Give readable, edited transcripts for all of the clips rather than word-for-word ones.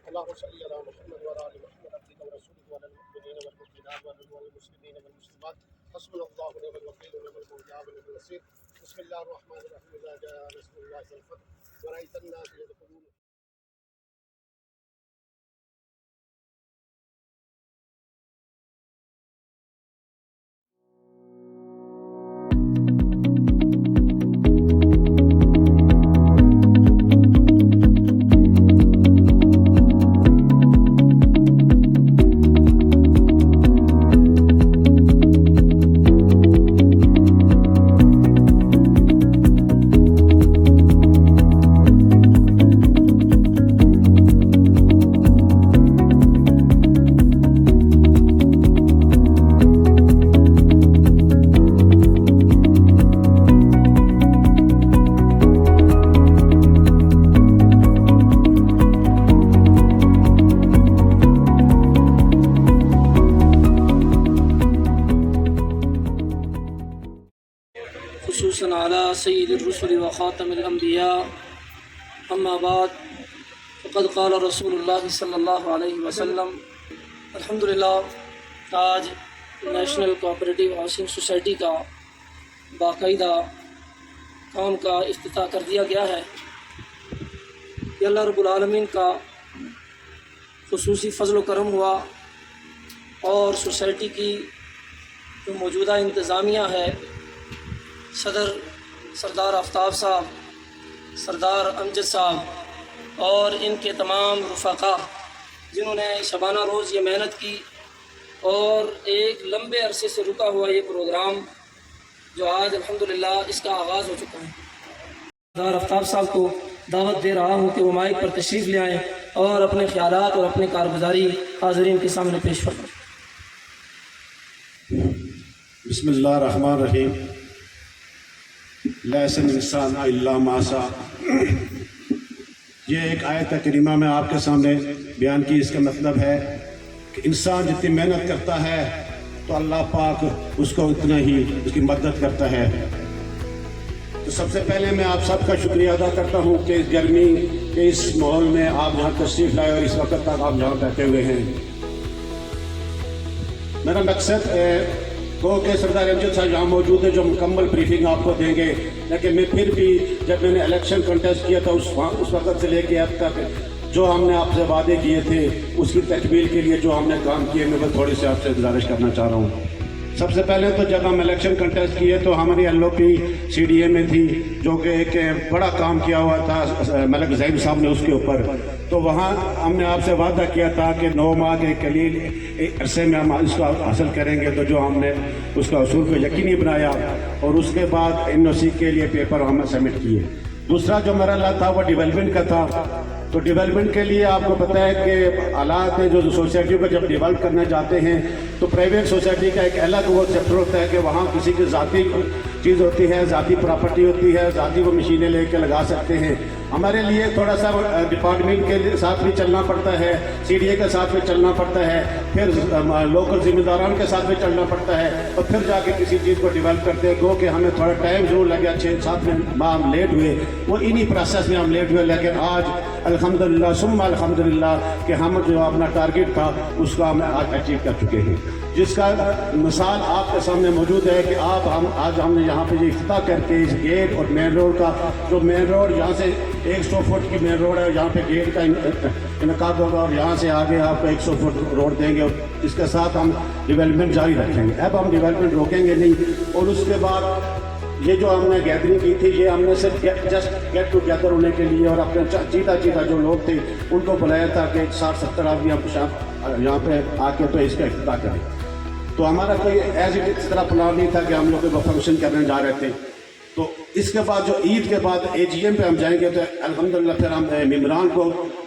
اللهم صل على محمد وعلى ال محمد عبدك ورسولك وعلى المؤمنين والمؤمنات والمسلمين والمسلمات حسبنا الله ونعم الوكيل ونعم المولى ونعم النصير. بسم الله الرحمن الرحيم. اذا جاء نصر الله والفتح ورأيت الناس يدخلون خصوصاً على سید الرسل وخاتم الانبیاء اما بعد فقد قال رسول اللہ صلی اللہ علیہ وسلم الحمدللہ آج نیشنل کوآپریٹیو ہاؤسنگ سوسائٹی کا باقاعدہ کام کا افتتاح کر دیا گیا ہے۔ یہ اللہ رب العالمین کا خصوصی فضل و کرم ہوا اور سوسائٹی کی جو موجودہ انتظامیہ ہے، صدر سردار آفتاب صاحب، سردار امجد صاحب اور ان کے تمام رفقا جنہوں نے شبانہ روز یہ محنت کی اور ایک لمبے عرصے سے رکا ہوا یہ پروگرام جو آج الحمدللہ اس کا آغاز ہو چکا ہے۔ سردار آفتاب صاحب کو دعوت دے رہا ہوں کہ وہ مائک پر تشریف لے آئیں اور اپنے خیالات اور اپنی کارگزاری حاضرین کے سامنے پیش فرمائیں۔ بسم اللہ الرحمن الرحیم۔ لیس الانسان الا ما سعی۔ یہ ایک آیت کریمہ میں آپ کے سامنے بیان کی، اس کا مطلب ہے کہ انسان جتنی محنت کرتا ہے تو اللہ پاک اس کو اتنا ہی اس کی مدد کرتا ہے۔ تو سب سے پہلے میں آپ سب کا شکریہ ادا کرتا ہوں کہ اس گرمی کے اس ماحول میں آپ یہاں تشریف لائے اور اس وقت تک آپ یہاں بیٹھے ہوئے ہیں۔ میرا مقصد کو کہ سردار امجد صاحب یہاں موجود ہیں جو مکمل بریفنگ آپ کو دیں گے، لیکن میں پھر بھی جب میں نے الیکشن کنٹیسٹ کیا تھا اس وقت سے لے کے اب تک جو ہم نے آپ سے وعدے کیے تھے اس کی تکمیل کے لیے جو ہم نے کام کیے میں وہ تھوڑی سی آپ سے گزارش کرنا چاہ رہا ہوں۔ سب سے پہلے تو جب ہم الیکشن کنٹیسٹ کیے تو ہماری LOP CDA میں تھی جو کہ ایک بڑا کام کیا ہوا تھا ملک زہیم صاحب نے اس کے اوپر، تو وہاں ہم نے آپ سے وعدہ کیا تھا کہ 9 ماہ کے قلیل عرصے میں ہم اس کو حاصل کریں گے، تو جو ہم نے اس کا اصول کو یقینی بنایا اور اس کے بعد NOC کے لیے پیپر ہم نے سبمٹ کیے۔ دوسرا جو مرحلہ تھا وہ ڈیولپمنٹ کا تھا، تو ڈیولپمنٹ کے لیے آپ کو پتہ ہے کہ حالات ہیں جو سوسائٹیوں کو جب ڈیولپ کرنا چاہتے ہیں تو پرائیویٹ سوسائٹی کا ایک الگ وہ چیپٹر ہوتا ہے کہ وہاں کسی کی ذاتی چیز ہوتی ہے، ذاتی پراپرٹی ہوتی ہے، ذاتی وہ مشینیں لے کے لگا سکتے ہیں۔ ہمارے لیے تھوڑا سا ڈپارٹمنٹ کے ساتھ بھی چلنا پڑتا ہے، CDA کے ساتھ بھی چلنا پڑتا ہے، پھر لوکل ذمہ داران کے ساتھ بھی چلنا پڑتا ہے، اور پھر جا کے کسی چیز کو ڈیولپ کرتے ہیں۔ گو کہ ہمیں تھوڑا ٹائم ضرور لگا، 6-7 ماہ ہم لیٹ ہوئے، وہ انہی پروسیس میں ہم لیٹ ہوئے، لیکن آج الحمدللہ ثم الحمدللہ کہ ہم جو اپنا ٹارگیٹ تھا اس کا ہم آج اچیو کر چکے ہیں، جس کا مثال آپ کے سامنے موجود ہے کہ آج ہم نے یہاں پہ یہ افتتاح کر کے اس گیٹ اور مین روڈ کا، جو مین روڈ یہاں سے 100 فٹ کی مین روڈ ہے، یہاں پہ گیٹ کا انعقاد ہوگا اور یہاں سے آگے آپ کو 100 فٹ روڈ دیں گے، اور اس کے ساتھ ہم ڈیولپمنٹ جاری رکھیں گے۔ اب ہم ڈیولپمنٹ روکیں گے نہیں، اور اس کے بعد یہ جو ہم نے گیدرنگ کی تھی یہ ہم نے صرف جسٹ گیٹ ٹوگیدر ہونے کے لیے اور اپنے چیتا جو لوگ تھے ان کو بلایا تھا کہ 60-70 آدمی ہم یہاں پہ آ کے تو اس کا افتتاح کریں۔ تو ہمارا کوئی اس طرح پلان نہیں تھا کہ ہم لوگ وہ فنکشن کرنے جا رہے تھے۔ تو اس کے بعد جو عید کے بعد AGM پہ ہم جائیں گے تو الحمدللہ پھر ہم ممبران کو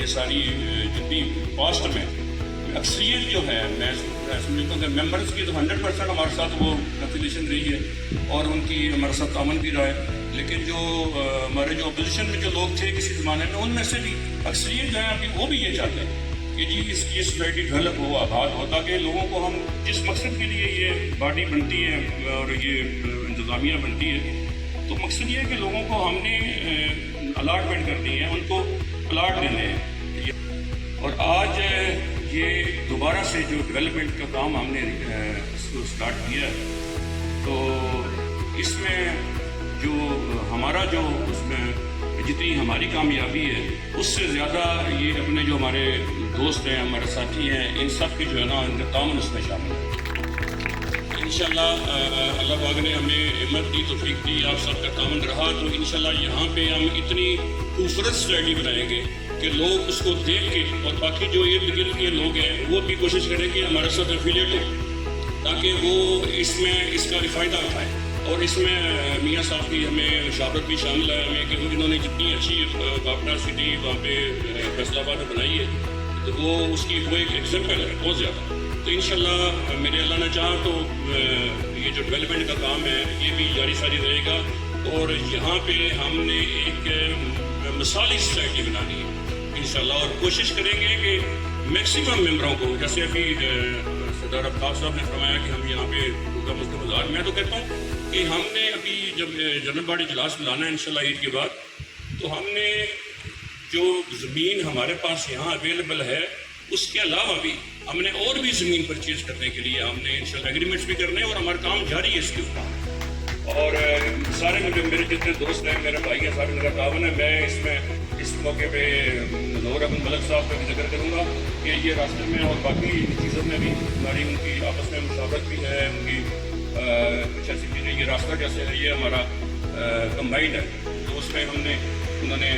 یہ ساری جتنی پاسٹ میں اکثریت جو ہے میں سمجھتا ہوں کہ ممبرس کی تو 100% ہمارے ساتھ وہ افیلیشن رہی ہے اور ان کی ہمارے ساتھ تعاون بھی رہا ہے، لیکن جو ہمارے جو اپوزیشن میں جو لوگ تھے کسی زمانے میں، ان میں سے بھی اکثریت جو ہے ابھی وہ بھی یہ چاہتے ہیں کہ جی یہ سوسائٹی ڈیولپ ہو، آباد ہو، تاکہ لوگوں کو ہم جس مقصد کے لیے یہ باڈی بنتی ہے اور یہ انتظامیہ بنتی ہے، تو مقصد یہ ہے کہ لوگوں کو ہم نے الاٹمنٹ کرنی ہے، ان کو پلاٹ دینے ہیں۔ اور آج یہ دوبارہ سے جو ڈیولپمنٹ کا کام ہم نے اس کو اسٹارٹ کیا ہے، تو اس میں جو ہمارا جو اس میں جتنی ہماری کامیابی ہے اس سے زیادہ یہ اپنے جو ہمارے دوست ہیں، ہمارے ساتھی ہیں، ان سب کی جو ہے نا ان کا تعاون اس میں شامل ہے۔ انشاءاللہ اللہ پاک نے ہمیں ہمت دی، توفیق دی، آپ سب کا تعاون رہا، تو انشاءاللہ یہاں پہ ہم اتنی خوبصورت سوسائٹی بنائیں گے کہ لوگ اس کو دیکھ کے، اور باقی جو ارد گرد کے لوگ ہیں وہ بھی کوشش کریں کہ ہمارے ساتھ ایفیلیٹ ہو، تاکہ وہ اس میں اس کا فائدہ اٹھائیں۔ اور اس میں میاں صاحب کی ہمیں مشاورت بھی شامل ہے ہمیں کہ انہوں نے جتنی اچھی باپنا سٹی وہاں پہ فیصل آباد میں بنائی ہے، تو وہ اس کی وہ ایک ایگزامپل ہے بہت زیادہ۔ تو انشاءاللہ میرے اللہ نے چاہا تو یہ جو ڈیولپمنٹ کا کام ہے یہ بھی جاری ساری رہے گا، اور یہاں پہ ہم نے ایک مثالی سوسائٹی بنانی ہے انشاءاللہ، اور کوشش کریں گے کہ میکسیمم ممبروں کو، جیسے ابھی سردار آفتاب صاحب نے فرمایا کہ ہم یہاں پہ پورا مسلم بازار، میں تو کہتا ہوں کہ ہم نے ابھی جب جنرل باڈی اجلاس بلانا ہے انشاءاللہ عید کے بعد، تو ہم نے جو زمین ہمارے پاس یہاں اویلیبل ہے اس کے علاوہ بھی ہم نے اور بھی زمین پرچیز کرنے کے لیے ہم نے انشاءاللہ ایگریمنٹس بھی کرنے ہیں، اور ہمارا کام جاری ہے اس کے اوپر۔ اور سارے میرے جتنے دوست ہیں، میرے بھائی ہیں، سارے میرا تعاون ہے۔ میں اس موقع پہ نور احمد ملک صاحب کا بھی ذکر کروں گا کہ یہ راستے میں اور باقی چیزوں میں بھی ہماری ان کی آپس میں مشاورت بھی ہے، ان کی کچھ ایسی چیزیں، یہ راستہ جیسے ہے یہ ہمارا کمبائنڈ ہے، تو اس میں انہوں نے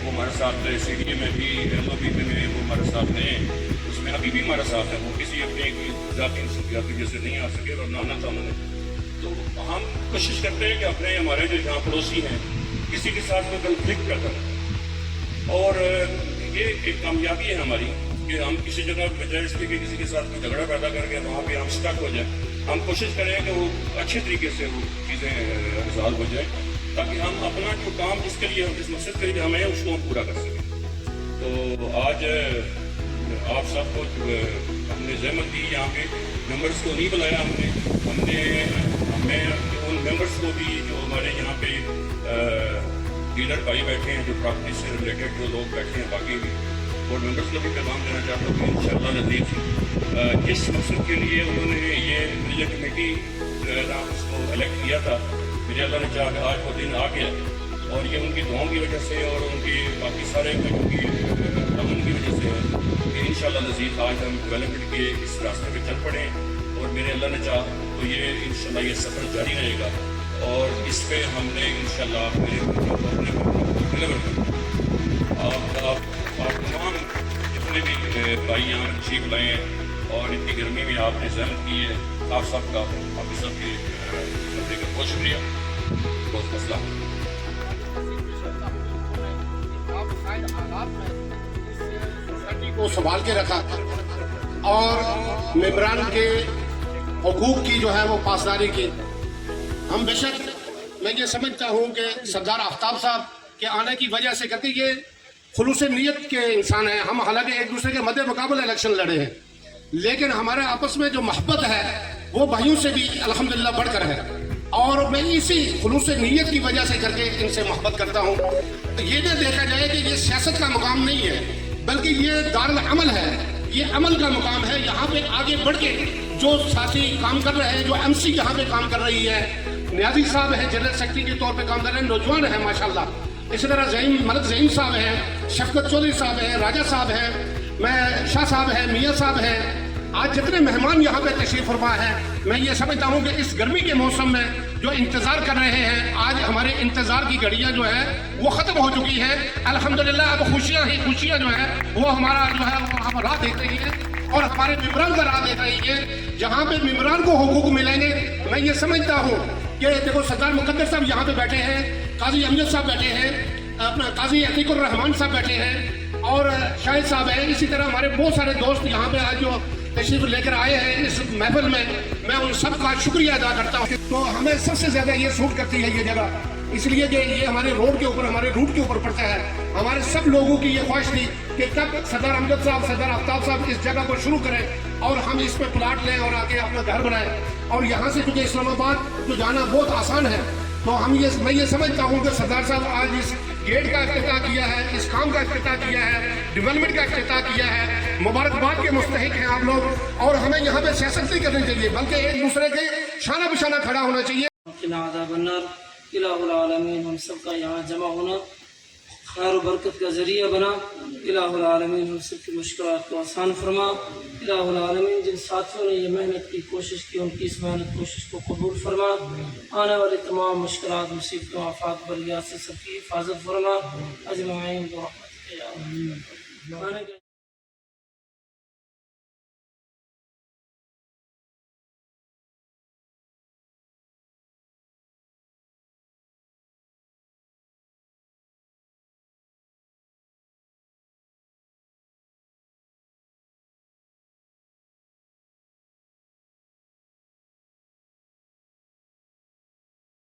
وہ ہمارے ساتھ سی ڈی اے میں بھی ایم او بی میں وہ ہمارے ساتھ رہے ہیں، اس میں ابھی بھی ہمارے ساتھ ہے، وہ کسی اپنے ذاتی مصروفیات کی وجہ سے نہیں آ سکے اور نہ آنا تھا انہوں نے۔ تو ہم کوشش کرتے ہیں کہ اپنے ہمارے جو جہاں پڑوسی ہیں کسی کے ساتھ کوئی کنفلکٹ نہ کریں، اور یہ ایک کامیابی ہے ہماری کہ ہم کسی جگہ بجائے اس کے کہ کسی کے ساتھ کوئی جھگڑا پیدا کر کے وہاں پہ ہم اسٹک ہو جائیں، ہم کوشش کریں کہ وہ اچھے طریقے سے وہ چیزیں ریزالو ہو جائیں، تاکہ ہم اپنا جو کام جس کے لیے جس مقصد کے لیے ہمیں اس کو ہم پورا کر سکیں۔ تو آج آپ سب کو ہم نے زحمت دی، یہاں پہ ممبرس کو نہیں بلایا ہمیں ان ممبرس کو بھی جو ہمارے یہاں پہ ڈیلر بھائی بیٹھے ہیں، جو پراپرٹی سے ریلیٹڈ جو لوگ بیٹھے ہیں، باقی بھی اور ممبرس کو بھی پیغام دینا چاہتا ہوں کہ انشاءاللہ نزدیک جس مقصد کے لیے انہوں نے یہ ریلیجن کمیٹی اس کو الیکٹ کیا تھا، میرے اللہ نے چاہا کہ آج وہ دن آ گیا، اور یہ ان کی دعاؤں کی وجہ سے اور ان کی باقی سارے کاموں کی تعاون کی وجہ سے ہے کہ انشاءاللہ نزدیک آج ہم ڈیولپمنٹ کے اس راستے پہ چل پڑیں، اور میرے اللہ نے چاہا تو یہ انشاءاللہ یہ سفر جاری رہے گا، اور اس پہ ہم نے انشاءاللہ اپنے آپ تمام جتنے بھی بھائی یہاں تشریف لائے ہیں اور اتنی گرمی میں آپ نے زحمت کی ہے، آپ سب کا آپ سب کے سفر کا بہت شکریہ، بہت مسئلہ۔ کو سنبھال کے رکھا اور ممبران کے حقوق کی جو ہے وہ پاسداری کی۔ ہم بے شک میں یہ سمجھتا ہوں کہ سردار آفتاب صاحب کے آنے کی وجہ سے کرتے یہ خلوص نیت کے انسان ہیں۔ ہم حالانکہ ایک دوسرے کے مد مقابل الیکشن لڑے ہیں، لیکن ہمارے آپس میں جو محبت ہے وہ بھائیوں سے بھی الحمدللہ بڑھ کر ہے، اور میں اسی خلوص نیت کی وجہ سے کر کے ان سے محبت کرتا ہوں۔ تو یہ نہ دیکھا جائے کہ یہ سیاست کا مقام نہیں ہے، بلکہ یہ دارالعمل ہے، یہ عمل کا مقام ہے۔ یہاں پہ آگے بڑھ کے جو ساتھی کام کر رہے ہیں، جو ایم سی یہاں پہ کام کر رہی ہے، نیازی صاحب ہیں جنرل سیکرٹری کے طور پہ کام کر رہے ہیں، نوجوان ہیں ماشاءاللہ، اسی طرح ملک زعیم صاحب ہیں، شفقت چودھری صاحب ہیں، راجہ صاحب ہیں، میں شاہ صاحب ہیں، میاں صاحب ہیں، آج جتنے مہمان یہاں پہ تشریف فرما ہیں، میں یہ سمجھتا ہوں کہ اس گرمی کے موسم میں جو انتظار کر رہے ہیں، آج ہمارے انتظار کی گھڑیاں جو ہے وہ ختم ہو چکی ہے الحمدللہ۔ اب خوشیاں ہی خوشیاں جو ہیں وہ ہمارا جو ہے وہ ہم راہ دیکھ رہی ہیں، اور ہمارے ممبران کا راہ دیکھ رہی ہے۔ جہاں پہ ممبران کو حقوق ملیں گے، میں یہ سمجھتا ہوں کہ دیکھو سردار مقدر صاحب یہاں پہ بیٹھے ہیں، قاضی امجد صاحب بیٹھے ہیں، اپنا قاضی عتیق الرحمان صاحب بیٹھے ہیں، اور شاہد صاحب ہیں، اسی طرح ہمارے بہت سارے دوست یہاں پہ آج جو تشریف لے کر آئے ہیں اس محفل میں ان سب کا شکریہ ادا کرتا ہوں. تو ہمیں سب سے زیادہ یہ سوٹ کرتی ہے یہ جگہ، اس لیے کہ یہ ہمارے روڈ کے اوپر، ہمارے روٹ کے اوپر پڑتا ہے. ہمارے سب لوگوں کی یہ خواہش تھی کہ کب صدر امجد صاحب، صدر آفتاب صاحب اس جگہ کو شروع کریں اور ہم اس پہ پلاٹ لیں اور آگے اپنا گھر بنائیں. اور یہاں سے کیونکہ اسلام آباد جو جانا بہت آسان ہے، تو میں یہ سمجھتا ہوں کہ سردار صاحب آج اس گیٹ کا افتتاح کیا ہے، اس کام کا افتتاح کیا ہے، ڈیولپمنٹ کا افتتاح کیا ہے. مبارکباد کے مستحق ہیں آپ لوگ، اور ہمیں یہاں پہ سیاست نہیں کرنی چاہیے بلکہ ایک دوسرے کے شانہ بشانہ کھڑا ہونا چاہیے. قنا عذاب النار. الہ العالمین ہم سب کا یہاں جمع ہونا خیر و برکت کا ذریعہ بنا. الہ العالمین ہم سب کی مشکلات کو آسان فرما. الہ العالمین جن ساتھیوں نے یہ محنت کی کوشش کی، ان کی اس محنت کوشش کو قبول فرما. آنے والی تمام مشکلات، مصیبتوں، آفات، بلیات سے سب کی حفاظت فرما. اجمعین برحمتک یا ارحم الراحمین.